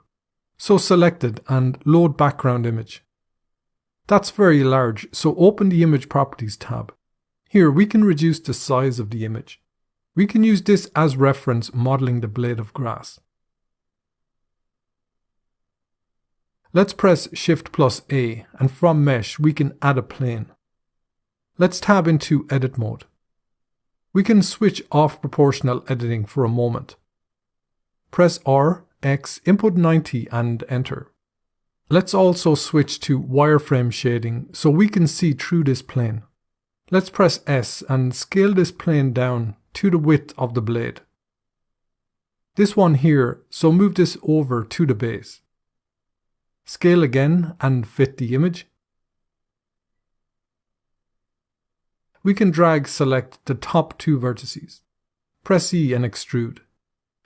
So select it and load background image. That's very large, so open the Image Properties tab. Here we can reduce the size of the image. We can use this as reference modeling the blade of grass. Let's press Shift+A and from Mesh we can add a plane. Let's tab into Edit mode. We can switch off proportional editing for a moment. Press R, X, input 90 and enter. Let's also switch to wireframe shading so we can see through this plane. Let's press S and scale this plane down to the width of the blade. This one here, so move this over to the base. Scale again and fit the image. We can drag select the top two vertices. Press E and extrude.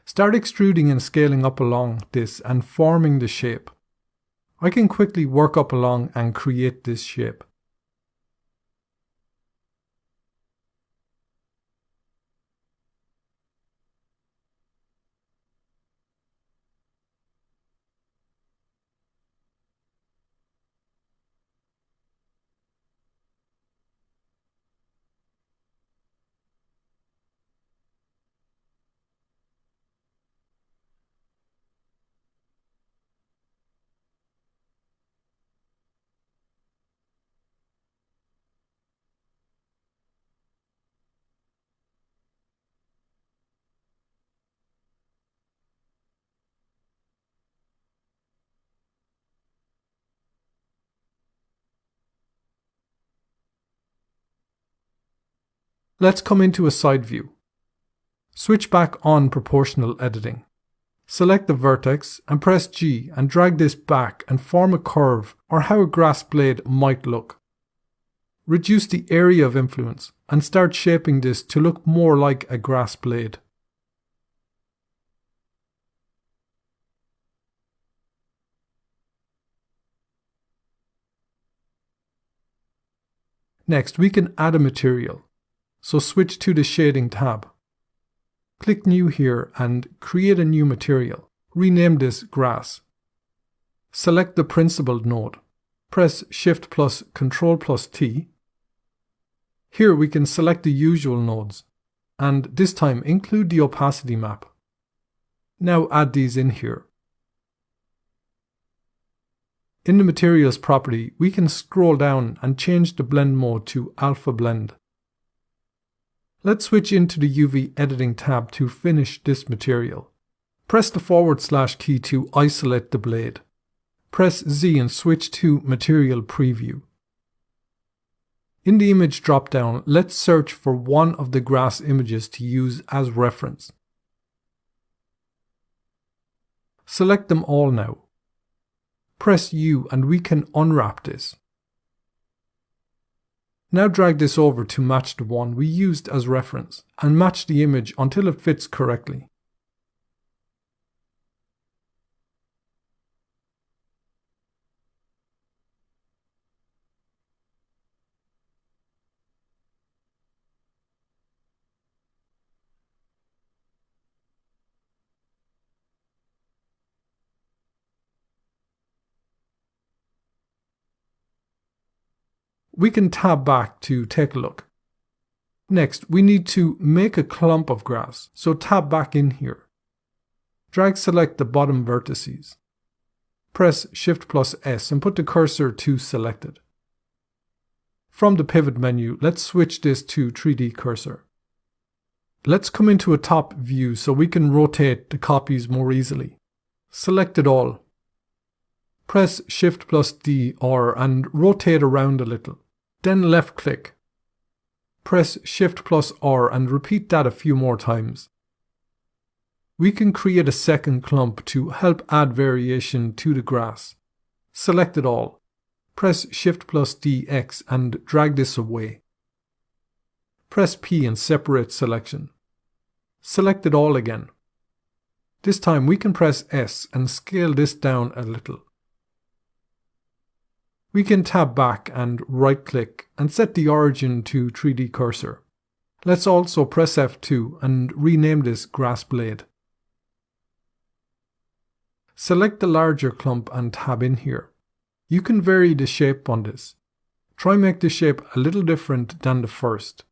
Start extruding and scaling up along this and forming the shape. I can quickly work up along and create this shape. Let's come into a side view. Switch back on proportional editing. Select the vertex and press G and drag this back and form a curve or how a grass blade might look. Reduce the area of influence and start shaping this to look more like a grass blade. Next, we can add a material. So switch to the Shading tab. Click New here and create a new material. Rename this Grass. Select the Principled node. Press Shift plus Ctrl plus T. Here we can select the usual nodes, and this time include the opacity map. Now add these in here. In the Materials property, we can scroll down and change the blend mode to Alpha Blend. Let's switch into the UV Editing tab to finish this material. Press the / key to isolate the blade. Press Z and switch to Material Preview. In the image drop-down, let's search for one of the grass images to use as reference. Select them all now. Press U and we can unwrap this. Now drag this over to match the one we used as reference and match the image until it fits correctly. We can tab back to take a look. Next, we need to make a clump of grass, so tab back in here. Drag select the bottom vertices. Press Shift+S and put the cursor to selected. From the pivot menu, let's switch this to 3D cursor. Let's come into a top view so we can rotate the copies more easily. Select it all. Press Shift+D and rotate around a little. Then left click. Press Shift+R and repeat that a few more times. We can create a second clump to help add variation to the grass. Select it all. Press Shift+DX and drag this away. Press P and separate selection. Select it all again. This time we can press S and scale this down a little. We can tab back and right click and set the origin to 3D cursor. Let's also press F2 and rename this grass blade. Select the larger clump and tab in here. You can vary the shape on this. Try make the shape a little different than the first.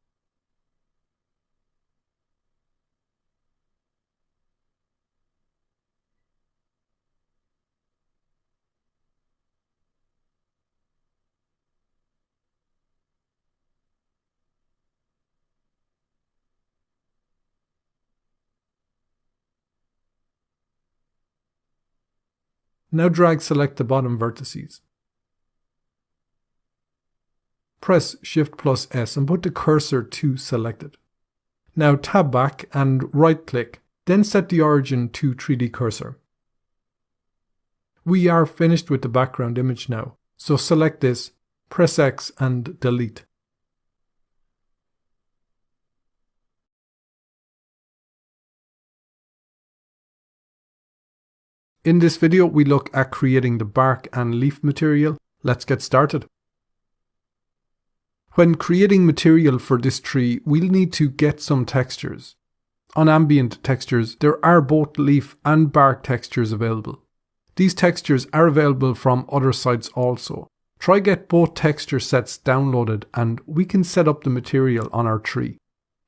Now drag select the bottom vertices. Press Shift+S and put the cursor to selected. Now tab back and right click, then set the origin to 3D cursor. We are finished with the background image now, so select this, press X and delete. In this video, we look at creating the bark and leaf material. Let's get started. When creating material for this tree, we'll need to get some textures. On ambient textures, there are both leaf and bark textures available. These textures are available from other sites also. Try get both texture sets downloaded and we can set up the material on our tree.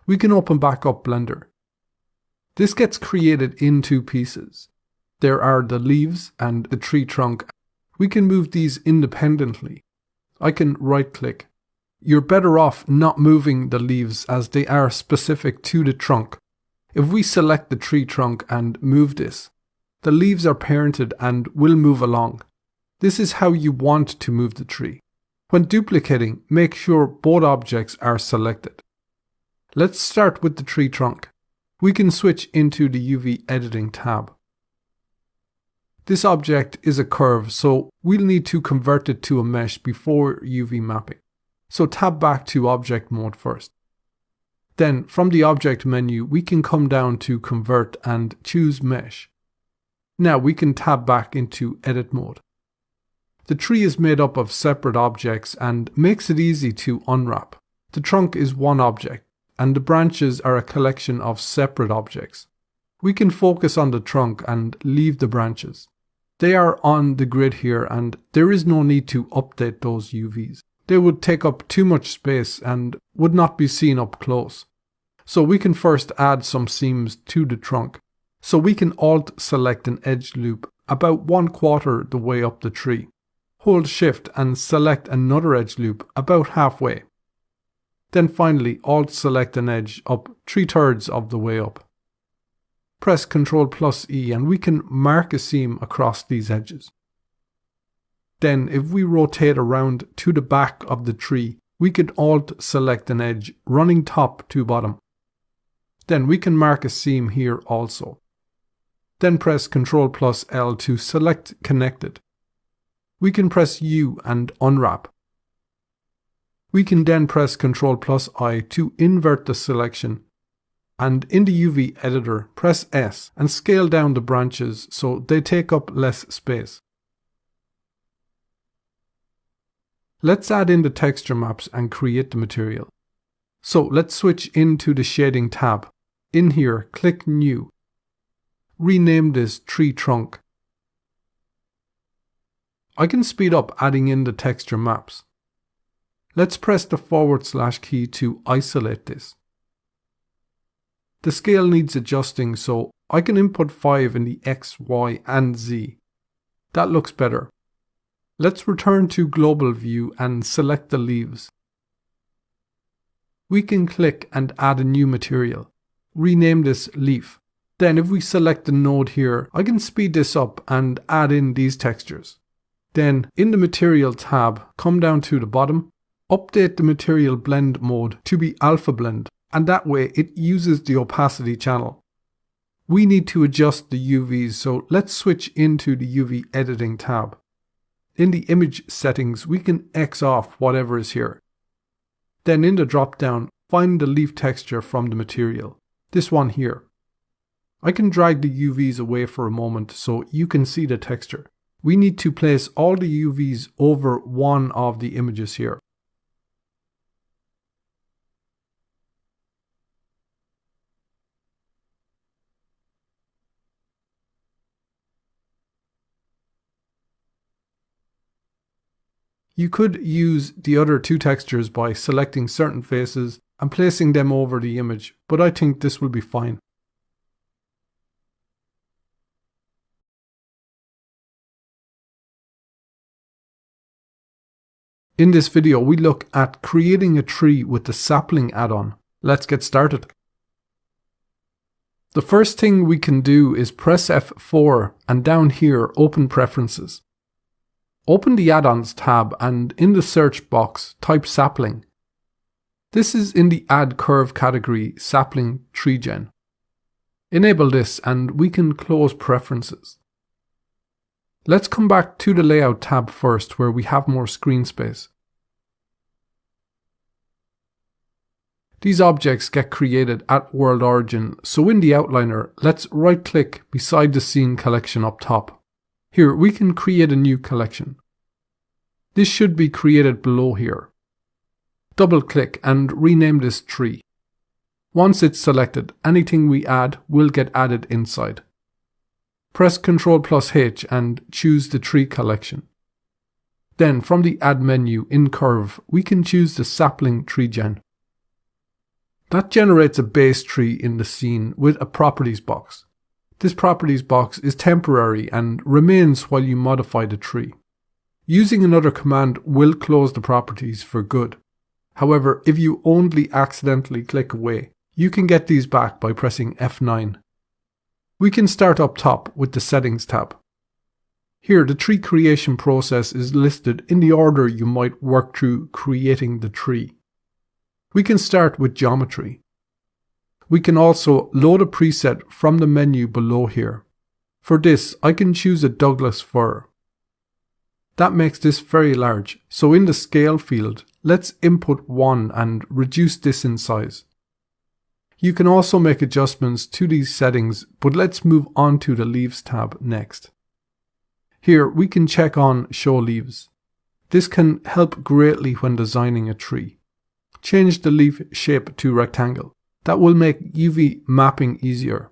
We can open back up Blender. This gets created in two pieces. There are the leaves and the tree trunk. We can move these independently. I can right click. You're better off not moving the leaves as they are specific to the trunk. If we select the tree trunk and move this, the leaves are parented and will move along. This is how you want to move the tree. When duplicating, make sure both objects are selected. Let's start with the tree trunk. We can switch into the UV editing tab. This object is a curve, so we'll need to convert it to a mesh before UV mapping. So tab back to object mode first. Then from the object menu, we can come down to convert and choose mesh. Now we can tab back into edit mode. The tree is made up of separate objects and makes it easy to unwrap. The trunk is one object and the branches are a collection of separate objects. We can focus on the trunk and leave the branches. They are on the grid here and there is no need to update those UVs. They would take up too much space and would not be seen up close. So we can first add some seams to the trunk. So we can Alt select an edge loop about 1/4 the way up the tree. Hold Shift and select another edge loop about halfway. Then finally Alt select an edge up 3/3 of the way up. Press Ctrl+E and we can mark a seam across these edges. Then if we rotate around to the back of the tree, we could Alt select an edge running top to bottom. Then we can mark a seam here also. Then press Ctrl+L to select Connected. We can press U and unwrap. We can then press Ctrl+I to invert the selection, and in the UV editor press S and scale down the branches so they take up less space. Let's add in the texture maps and create the material. So let's switch into the Shading tab. In here, click New. Rename this Tree Trunk. I can speed up adding in the texture maps. Let's press the / key to isolate this. The scale needs adjusting, so I can input 5 in the X, Y and Z. That looks better. Let's return to Global View and select the leaves. We can click and add a new material. Rename this Leaf. Then if we select the node here, I can speed this up and add in these textures. Then in the Material tab, come down to the bottom, update the Material Blend mode to be Alpha Blend, and that way it uses the opacity channel. We need to adjust the UVs, so let's switch into the UV Editing tab. In the image settings, we can X off whatever is here. Then in the drop down, find the leaf texture from the material. This one here. I can drag the UVs away for a moment so you can see the texture. We need to place all the UVs over one of the images here. You could use the other two textures by selecting certain faces and placing them over the image, but I think this will be fine. In this video, we look at creating a tree with the sapling add-on. Let's get started. The first thing we can do is press F4 and down here open Preferences. Open the Add-ons tab and in the search box type sapling. This is in the Add Curve category, Sapling Tree Gen. Enable this and we can close Preferences. Let's come back to the Layout tab first where we have more screen space. These objects get created at world origin, so in the outliner, let's right click beside the scene collection up top. Here we can create a new collection. This should be created below here. Double click and rename this tree. Once it's selected, anything we add will get added inside. Press Ctrl+H and choose the tree collection. Then from the Add menu in Curve, we can choose the Sapling Tree Gen. That generates a base tree in the scene with a Properties box. This Properties box is temporary and remains while you modify the tree. Using another command will close the properties for good. However, if you only accidentally click away, you can get these back by pressing F9. We can start up top with the Settings tab. Here the tree creation process is listed in the order you might work through creating the tree. We can start with Geometry. We can also load a preset from the menu below here. For this, I can choose a Douglas fir. That makes this very large, so in the Scale field, let's input 1 and reduce this in size. You can also make adjustments to these settings, but let's move on to the Leaves tab next. Here we can check on Show Leaves. This can help greatly when designing a tree. Change the leaf shape to rectangle. That will make UV mapping easier.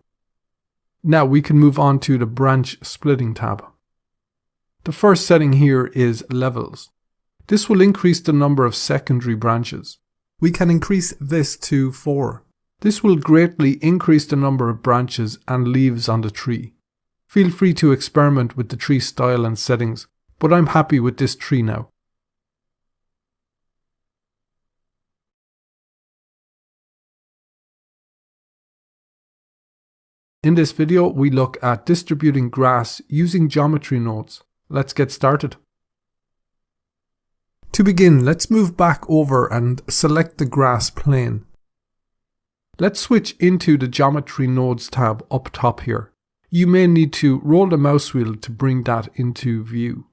Now we can move on to the Branch Splitting tab. The first setting here is Levels. This will increase the number of secondary branches. We can increase this to 4. This will greatly increase the number of branches and leaves on the tree. Feel free to experiment with the tree style and settings, but I'm happy with this tree now. In this video, we look at distributing grass using geometry nodes. Let's get started. To begin, let's move back over and select the grass plane. Let's switch into the Geometry Nodes tab up top here. You may need to roll the mouse wheel to bring that into view.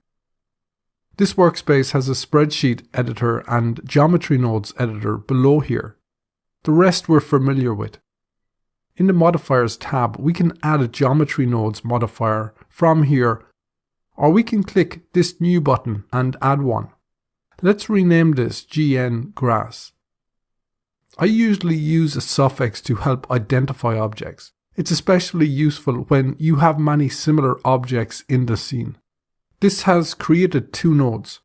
This workspace has a spreadsheet editor and Geometry Nodes editor below here. The rest we're familiar with. In the Modifiers tab, we can add a Geometry Nodes modifier from here, or we can click this new button and add one. Let's rename this GN Grass. I usually use a suffix to help identify objects. It's especially useful when you have many similar objects in the scene. This has created two nodes,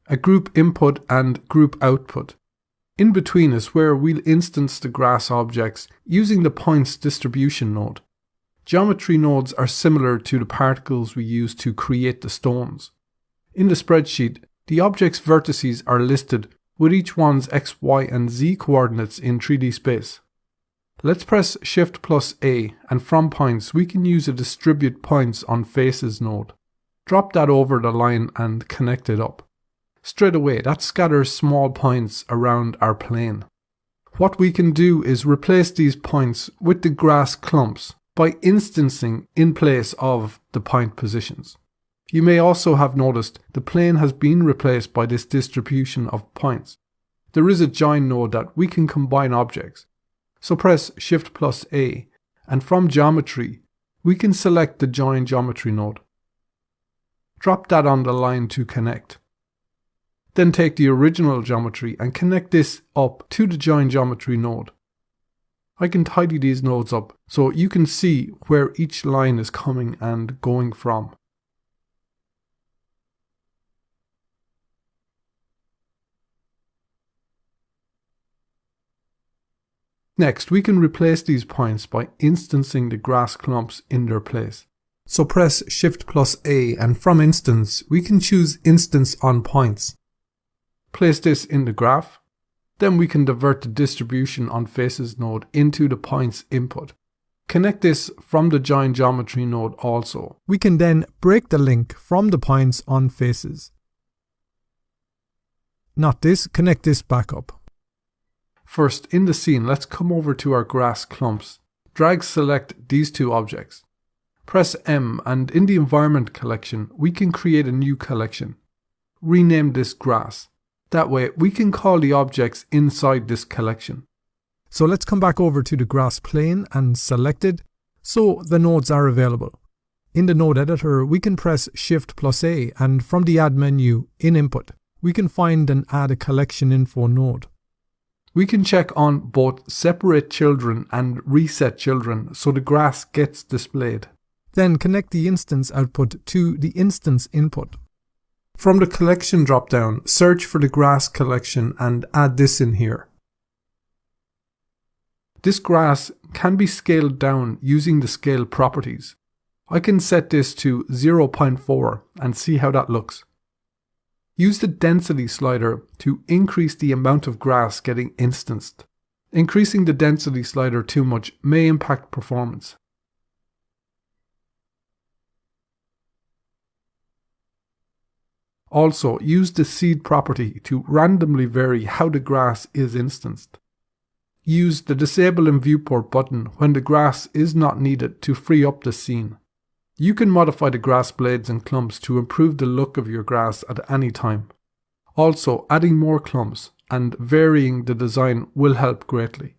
a group input and group output. In between is where we'll instance the grass objects using the points distribution node. Geometry nodes are similar to the particles we use to create the stones. In the spreadsheet, the object's vertices are listed with each one's x, y and z coordinates in 3D space. Let's press Shift plus A, and from points we can use a distribute points on faces node. Drop that over the line and connect it up. Straight away that scatters small points around our plane. What we can do is replace these points with the grass clumps by instancing in place of the point positions. You may also have noticed the plane has been replaced by this distribution of points. There is a join node that we can combine objects. So press Shift plus A, and from Geometry, we can select the Join Geometry node. Drop that on the line to connect. Then take the original geometry and connect this up to the Join Geometry node. I can tidy these nodes up so you can see where each line is coming and going from. Next, we can replace these points by instancing the grass clumps in their place. So press Shift plus A, and from Instance, we can choose Instance on Points. Place this in the graph. Then we can divert the distribution on faces node into the points input. Connect this from the Join Geometry node also. We can then break the link from the points on faces. Not this, connect this back up. First, in the scene, let's come over to our grass clumps. Drag select these two objects. Press M, and in the environment collection, we can create a new collection. Rename this grass. That way, we can call the objects inside this collection. So let's come back over to the grass plane and select it, so the nodes are available. In the node editor, we can press Shift plus A, and from the Add menu, in Input, we can find and add a collection info node. We can check on both Separate Children and Reset Children so the grass gets displayed. Then connect the instance output to the instance input. From the collection drop-down, search for the grass collection and add this in here. This grass can be scaled down using the scale properties. I can set this to 0.4 and see how that looks. Use the density slider to increase the amount of grass getting instanced. Increasing the density slider too much may impact performance. Also, use the seed property to randomly vary how the grass is instanced. Use the Disable in Viewport button when the grass is not needed to free up the scene. You can modify the grass blades and clumps to improve the look of your grass at any time. Also, adding more clumps and varying the design will help greatly.